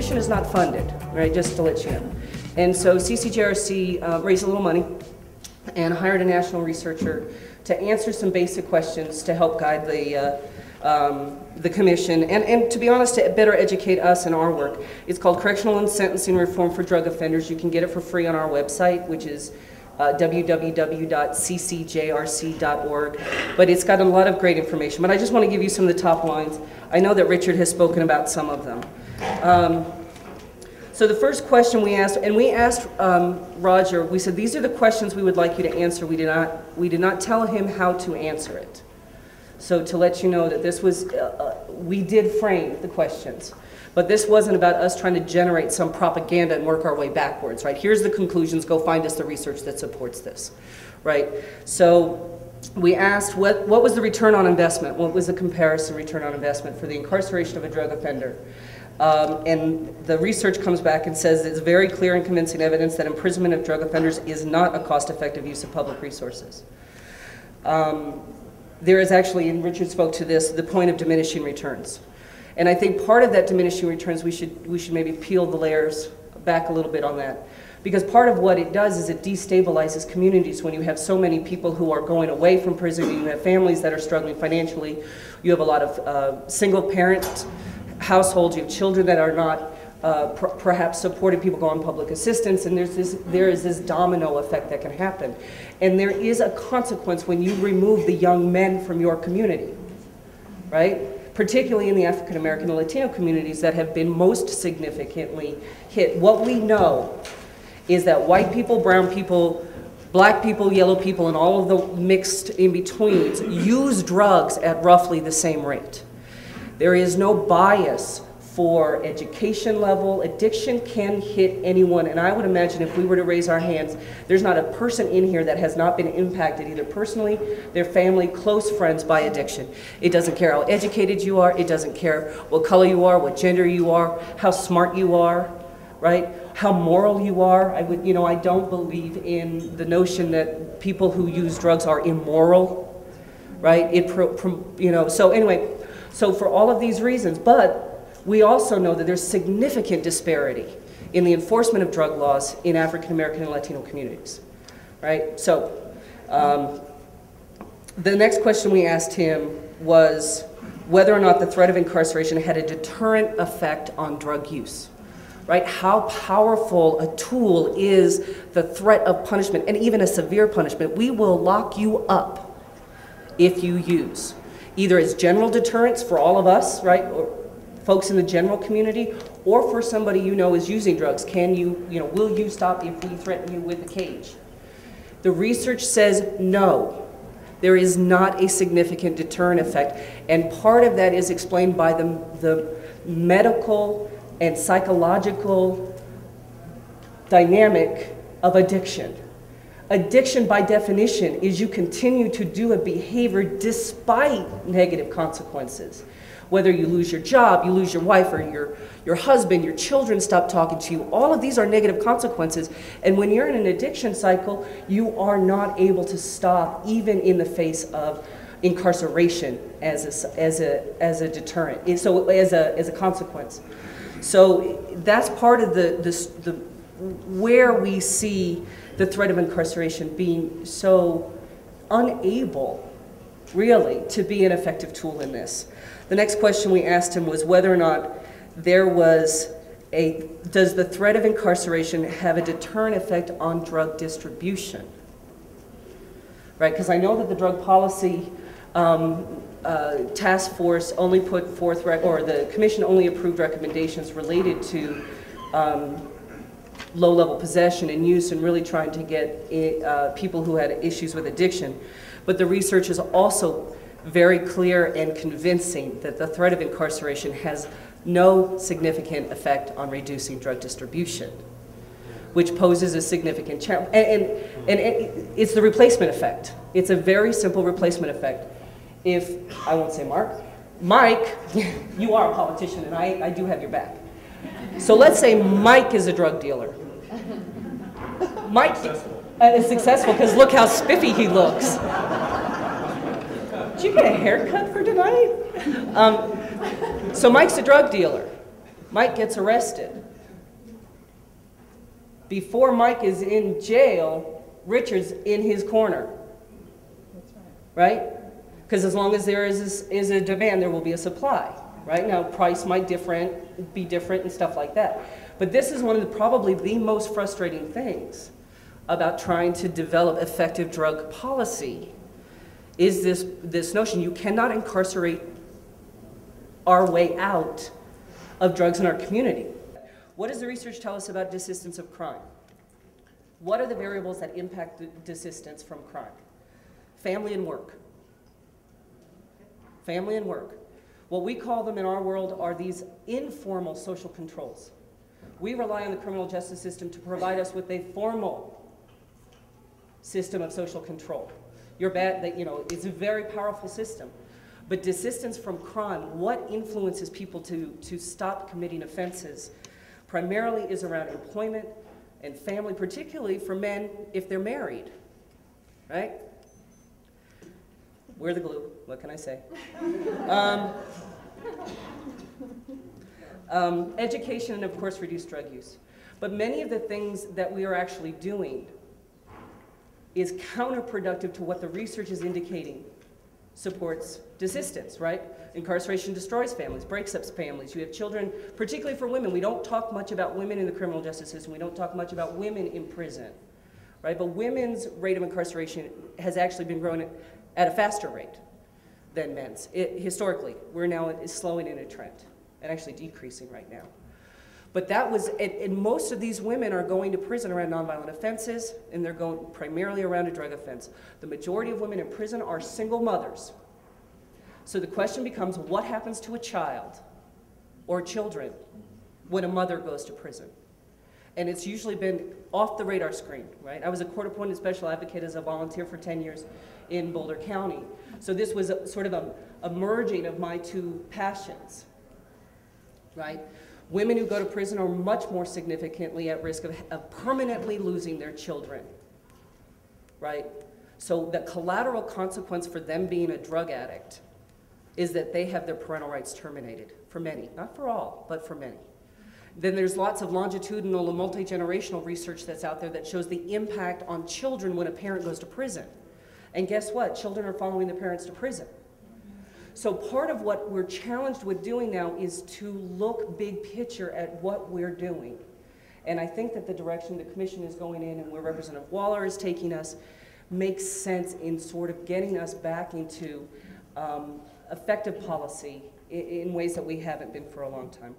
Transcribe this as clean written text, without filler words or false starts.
commission is not funded, right, just to let you know. And so CCJRC raised a little money and hired a national researcher to answer some basic questions to help guide the commission, and to be honest, to better educate us in our work. It's called Correctional and Sentencing Reform for Drug Offenders. You can get it for free on our website, which is www.ccjrc.org, but it's got a lot of great information. But I just want to give you some of the top lines. I know that Richard has spoken about some of them. So the first question we asked, and we asked Roger, we said, these are the questions we would like you to answer. We did not tell him how to answer it. So to let you know that this was, we did frame the questions, but this wasn't about us trying to generate some propaganda and work our way backwards, right? Here's the conclusions, go find us the research that supports this, right? So we asked what was the return on investment? What was the comparison return on investment for the incarceration of a drug offender? And the research comes back and says it's very clear and convincing evidence that imprisonment of drug offenders is not a cost-effective use of public resources. There is actually, and Richard spoke to this, the point of diminishing returns. And I think part of that diminishing returns, we should maybe peel the layers back a little bit on that. Because part of what it does is it destabilizes communities when you have so many people who are going away from prison, you have families that are struggling financially, you have a lot of single parent households, you have children that are not perhaps supporting people go on public assistance, and there is this domino effect that can happen. And there is a consequence when you remove the young men from your community, right? Particularly in the African American and Latino communities that have been most significantly hit. What we know is that white people, brown people, black people, yellow people, and all of the mixed in-betweens use drugs at roughly the same rate. There is no bias for education level. Addiction can hit anyone, and I would imagine if we were to raise our hands, there's not a person in here that has not been impacted either personally, their family, close friends by addiction. It doesn't care how educated you are, it doesn't care what color you are, what gender you are, how smart you are, right? How moral you are. I don't believe in the notion that people who use drugs are immoral, right? So anyway, so for all of these reasons, but we also know that there's significant disparity in the enforcement of drug laws in African American and Latino communities, right? So the next question we asked him was whether or not the threat of incarceration had a deterrent effect on drug use, right? How powerful a tool is the threat of punishment, and even a severe punishment. We will lock you up if you use, either as general deterrence for all of us, right? Or folks in the general community, or for somebody you know is using drugs. Will you stop if we threaten you with a cage? The research says no. There is not a significant deterrent effect, and part of that is explained by the medical and psychological dynamic of addiction. Addiction, by definition, is you continue to do a behavior despite negative consequences. Whether you lose your job, you lose your wife or your husband, your children stop talking to you, all of these are negative consequences. And when you're in an addiction cycle, you are not able to stop, even in the face of incarceration as a deterrent, so as a consequence. So that's part of the where we see the threat of incarceration being so unable, really, to be an effective tool in this. The next question we asked him was whether or not does the threat of incarceration have a deterrent effect on drug distribution? Right, because I know that the drug policy task force only put forth, or the commission only approved recommendations related to low-level possession and use, and really trying to get people who had issues with addiction. But the research is also very clear and convincing that the threat of incarceration has no significant effect on reducing drug distribution, which poses a significant challenge. And it's the replacement effect. It's a very simple replacement effect. If, I won't say Mark, Mike, you are a politician and I do have your back. So let's say Mike is a drug dealer. Mike is successful because look how spiffy he looks. Did you get a haircut for tonight? So Mike's a drug dealer. Mike gets arrested. Before Mike is in jail, Richard's in his corner. Right? Because as long as there is a demand, there will be a supply. Right? Now, price might be different and stuff like that. But this is one of probably the most frustrating things about trying to develop effective drug policy, is this notion you cannot incarcerate our way out of drugs in our community. What does the research tell us about desistance of crime? What are the variables that impact the desistance from crime? Family and work. Family and work. What we call them in our world are these informal social controls. We rely on the criminal justice system to provide us with a formal system of social control. It's a very powerful system. But desistance from crime, what influences people to stop committing offenses, primarily is around employment and family, particularly for men if they're married, right? We're the glue, what can I say? Education and, of course, reduced drug use. But many of the things that we are actually doing is counterproductive to what the research is indicating supports desistance, right? Incarceration destroys families, breaks up families. You have children, particularly for women. We don't talk much about women in the criminal justice system. We don't talk much about women in prison, right? But women's rate of incarceration has actually been growing at a faster rate than men's. Historically, we're now slowing in a trend and actually decreasing right now. But that was, and most of these women are going to prison around nonviolent offenses, and they're going primarily around a drug offense. The majority of women in prison are single mothers. So the question becomes, what happens to a child or children when a mother goes to prison? And it's usually been off the radar screen, right? I was a court-appointed special advocate as a volunteer for 10 years in Boulder County. So this was sort of a merging of my two passions, right? Women who go to prison are much more significantly at risk of permanently losing their children, right? So the collateral consequence for them being a drug addict is that they have their parental rights terminated, for many, not for all, but for many. Then there's lots of longitudinal and multi-generational research that's out there that shows the impact on children when a parent goes to prison. And guess what? Children are following their parents to prison. So part of what we're challenged with doing now is to look big picture at what we're doing. And I think that the direction the commission is going in and where Representative Waller is taking us makes sense in sort of getting us back into effective policy in ways that we haven't been for a long time.